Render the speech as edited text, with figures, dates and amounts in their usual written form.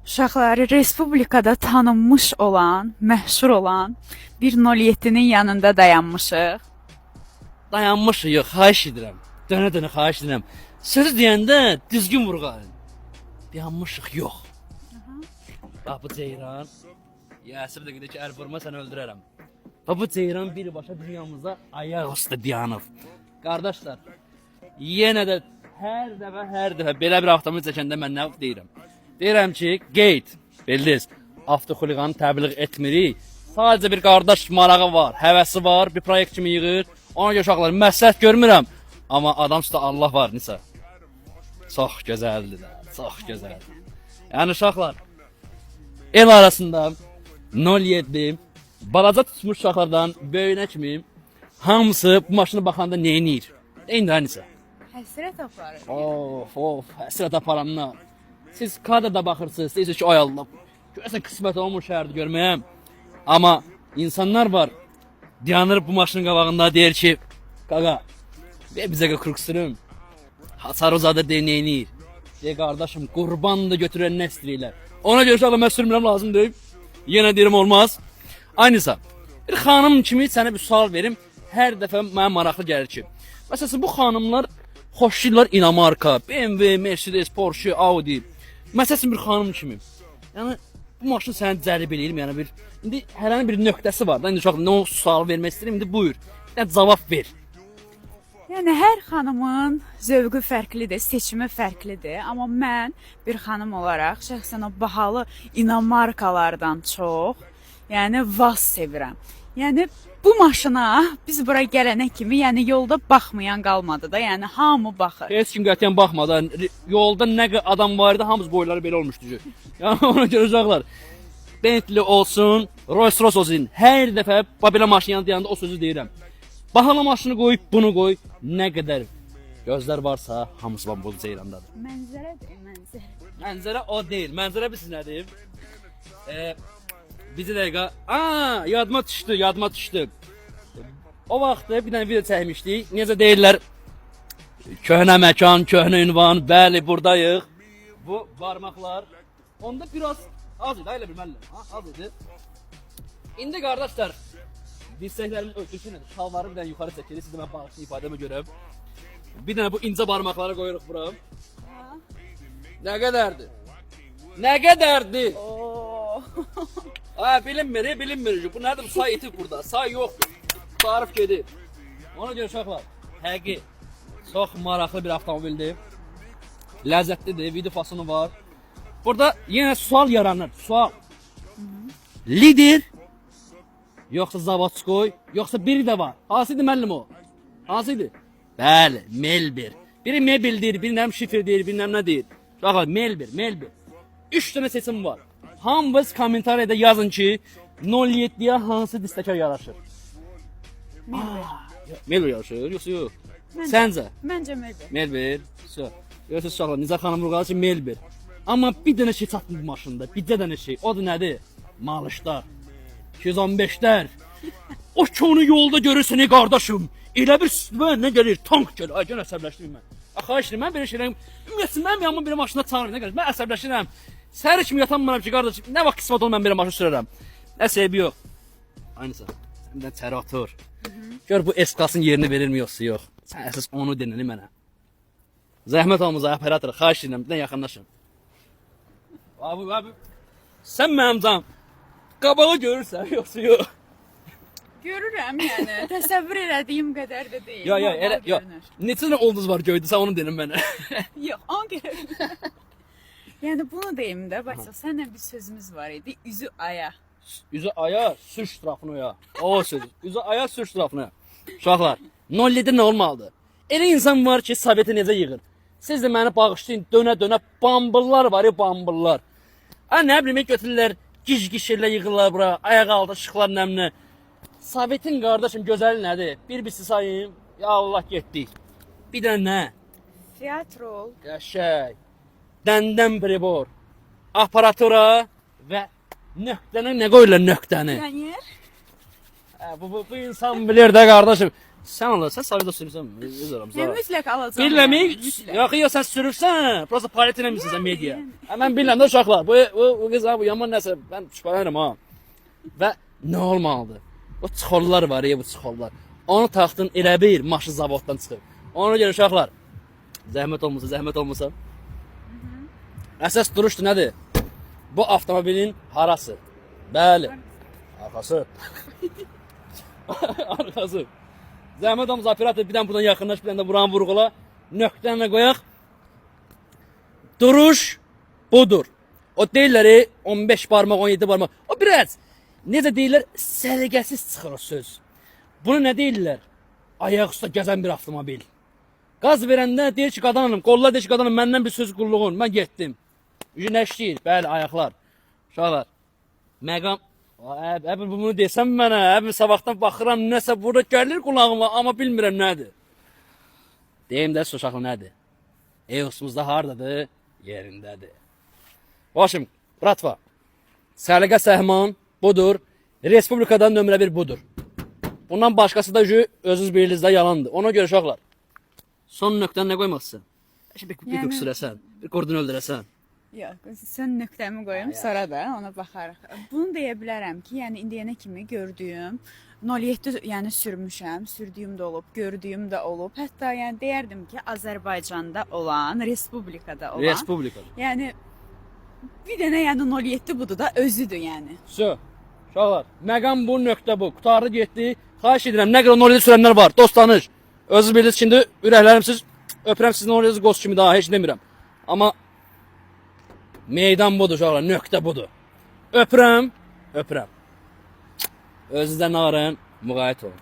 Uşaqları Respublikada tanınmış olan, məşhur olan bir 07-nin yanında dayanmışıq. Dayanmışıq, yox, xahiş edirəm. Dönə-dönə xahiş edirəm. Sözü deyəndə düzgün vurğalayın. Dayanmışıq, yox. Bu Ceyran, Yasir də qədər ki, əl vurma səni öldürərəm. Bu Ceyran birbaşa dünyamıza ayaq üstə dayanıb. Qardaşlar, yenə də hər dəfə belə bir avtomobil çəkəndə mən nə deyirəm? Deyirəm ki, qeyd, bildiniz, avtoxuliqanı təbliğ etmirik. Sadəcə bir qardaş marağı var, həvəsi var, bir proyekt kimi yığır. Ona görə uşaqlar, məsləhət görmürəm. Amma adam üstə Allah var, Nisa. Çox gözəldir də, çox gözəldir. Yəni uşaqlar, el arasında 07, balaca tutmuş uşaqlardan böyünə kimi hamısı bu maşına baxanda neyinir? Deyin də, Nisa. Həsrət aparır. Of, həsrət aparanlar. Siz kadrda baxırsınız, deyirsiniz ki, ay Allah, görəsən qismət olmur şəhərdə görməyəm. Amma insanlar var, dayanır bu maşının qabağında deyir ki, qaqa, bizə qırqsınım, hasar uzadır deyin neyinir. Deyir, qardaşım, qurban da götürən nə istəyirlər. Ona görə uşaqlar, mən sürmürəm lazım deyib, yenə deyirəm olmaz. Aynısa, bir xanım kimi sənə bir sual verim, hər dəfə mənə maraqlı gəlir ki, məsələn, bu xanımlar xoşlayırlar Inamarka, BMW, Mercedes, Porsche, Audi. Məsələn, bir xanım kimi. Yəni, bu maşın səni cəlb eləyir, yəni bir... İndi hər bir nöqtəsi var da, indi uşaqlar, nə o sual vermək istəyirəm, indi buyur. Yəni, cavab ver. Yəni hər xanımın zövqü fərqlidir, seçimi fərqlidir, amma mən bir xanım olaraq şəxsən o bahalı inamarkalardan çox, yəni Vaz sevirəm. Yəni bu maşına biz bura gələnə kimi, yəni yolda baxmayan qalmadı da, yəni hamı baxır. Heç kim qətiyyən baxmadı. Yolda nə adam var idi, hamımız boyları belə olmuşdu. Yəni ona görə uşaqlar, Bentley olsun, Rolls Royce olsun, hər dəfə belə maşın yanında o sözü deyirəm. Bahalı maşını qoy, bunu qoy, nə qədər gözlər varsa, hamısı bu Ceyrandadır. Mənzərədir, mənzərə. Mənzərə o deyil. Mənzərə biz nədir? Bizi dəqiqə, yadıma düşdü. O vaxt bir dənə video çəkmişdik. Necə deyirlər? Köhnə məkan, köhnə ünvan, bəli, buradayıq. Bu barmaqlar onda biraz az idi, elə bilməliyəm. Az idi. İndi qardaşlar, dirsəklərimin ölçüsü nədir? Şalvarı bir dənə yuxarı çəkirik, sizə mən bağışlı ifadəmə görə. Bir dənə bu incə barmaqları qoyuruq bura. Nə qədərdir? Nə qədərdir? Bilinmir. Bu nədir? Say itib burada. Say yoxdur. Tarif gedir. Ona görə uşaqlar, həqiqi çox maraqlı bir avtomobildir. Ləzzətlidir, video fasonu var. Burada yenə sual yaranır. Sual. Lider yoxsa Zavodskoy, yoxsa biri də var. Hansıdır müəllim o? Hansıdır? Bəli, Melbir. Biri Mebildir, biri nəm şifrdir, biri nəm nə deyir. Uşaqlar, Melbir. 3 dənə seçim var. Hamınız kommentariyada yazın ki, 07-yə hansı distakar yaraşır? Melbir yaraşır, yoxsa yox? Səncə? Məncə Melbir. Melbir. Yoxsa uşaqlar, Nizar xanım vurğalı ki, Melbir. Amma bir dənə şey çatmır bu maşında, bir dənə şey. O da nədir? Malışlar. 215'lər. O ki onu yolda görürsən ey qardaşım. Elə bir üstümə nə gəlir? Tank gəlir. Ay gən əsəbləşdim mən. Xahiş edirəm, mən belə şeylərəm. Ümumiyyətlə mənim yanıma belə maşına çağırır. Nə gəlir? Mən əsəbləşirəm. Səhər kimi yatanmaram ki, qardaşım. Nə vaxt qismət olmam mən belə maşın sürərəm. Nə səbəbi yox. Aynısı. Sən də çərə otur. Gör bu S-klasın yerini verirmi yoxsa yox. Sən əsas onu denəni mənə. Zəhmət olmaz operator. Xahiş edirəm, bir dən yaxınlaşın. Abi. Sən mənim canım. Qabağı görürsən, yoxsa yox? Görürəm, yəni. Təsəvvür elədiyim qədər də deyil. Yox. Neçə dənə ulduz var göydə, sən onu deyin mənə. Yox, onu görürəm. Yəni bunu deyim də, Baçaq, səninlə bir sözümüz var idi, üzü aya. Üzü aya, sür ştrafına. O söz. Üzü aya, sür ştrafına. Uşaqlar, 07 nə olmalıdır? Elə insan var ki, Soveti necə yığır? Siz də məni bağışlayın, dönə-dönə bambıllar var ya, bambıllar. Nə bilim, götürürlər, gic-gişirlə yığırlar bura, ayaq altı şıxlar nəmlə. Sovetin qardaşım gözəli nədir? Bir-birisi sayayım, ya Allah getdik. Bir dənə nə? Teatrol. Qəşəy. Dəndən pribor. Aparatura və nöqtəni nə qoyurlar nöqtəni? Pioner. Bu insan bilir də qardaşım. Sən alırsan, savcıda sürürsən. Öz aramızda. Yəni mütləq alacağam. Bilməmi, yəni, mütləq. yox, sən sürürsən, prosta palet eləmirsən sən media. Mən bilmirəm də uşaqlar. Bu qız bu yaman nəsə, mən şübhələnirəm ha. Və nə olmalıdır? O çıxollar var ya, bu çıxollar. Onu taxdın elə bir maşın zavoddan çıxıb. Ona görə uşaqlar, zəhmət olmasa. Əsas duruşdur nədir? Bu avtomobilin harası? Bəli. Arxası. Arxası. Zəhmət olmasa operator bir dənə buradan yaxınlaş, bir dənə də buranı vurğula. Nöqtəni qoyaq. Duruş budur. O deyirlər 15 barmaq, 17 barmaq. O biraz necə deyirlər, səliqəsiz çıxır o söz. Bunu nə deyirlər? Ayaq üstə gəzən bir avtomobil. Qaz verəndə deyir ki, qadanım, qollar deyir ki, qadanım, məndən bir söz qulluğun, mən getdim. Güneşliyir, bəli, ayaqlar. Uşaqlar, məqam, bunu desəm mənə, sabahdan baxıram, nəsə burada gəlir qulağıma, amma bilmirəm nədir. Deyim də, uşaqlar nədir? Eosumuzda hardadır? Yerindədir. Başım, bratva, səliqə səhman budur, Respublikadan nömrə 1 budur. Bundan başqası da özünüz birinizdə yalandır. Ona görə uşaqlar, son nöqtəni nə qoymazsın? Bir qüksürəsən, bir qordunu öldürəsən. Yox, sən nöqtəmi qoyum, sonra da ona baxarıq. Bunu deyə bilərəm ki, yəni indiyənə kimi gördüyüm 07 yəni sürmüşəm, sürdüyüm də olub, gördüyüm də olub. Hətta yəni deyərdim ki, Azərbaycanda olan, Respublikada olan. Respublikada. Yəni bir dənə yəni 07 budur da özüdür yəni. Uşaqlar, məqam bu, nöqtə bu. Qutarı getdi. Xahiş edirəm, nə qədər 07 sürənlər var, dost tanış. Özünüz bilirsiniz, şimdi ürəklərimsiz öpürəm sizin 07 qoz kimi daha heç demirəm. Amma meydan budur uşaqlar, nöqtə budur. Öpürəm. Özünüzdən arın, müğayət olun.